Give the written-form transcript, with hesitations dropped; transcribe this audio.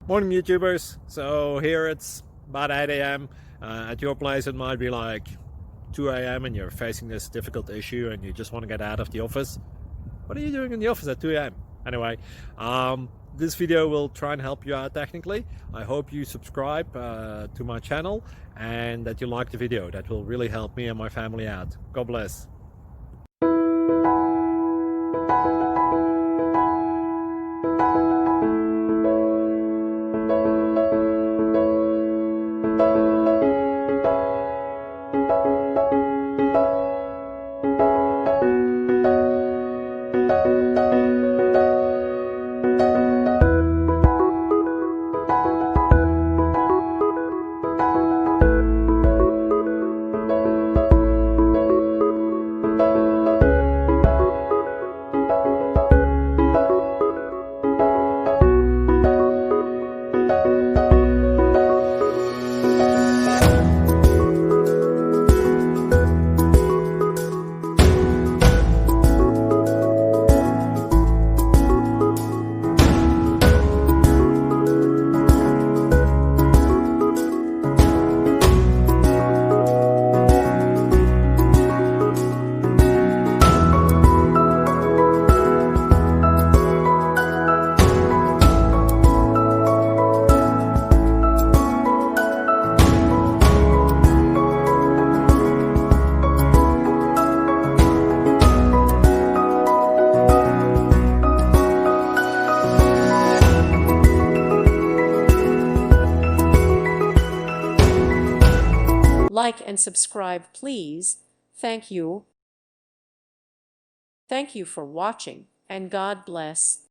Morning YouTubers. So here it's about 8 a.m. At your place it might be like 2 a.m. and you're facing this difficult issue and you just want to get out of the office. What are you doing in the office at 2 a.m.? Anyway, this video will try and help you out technically. I hope you subscribe to my channel and that you like the video. That will really help me and my family out. God bless. Like and subscribe, please. Thank you. Thank you for watching, and God bless.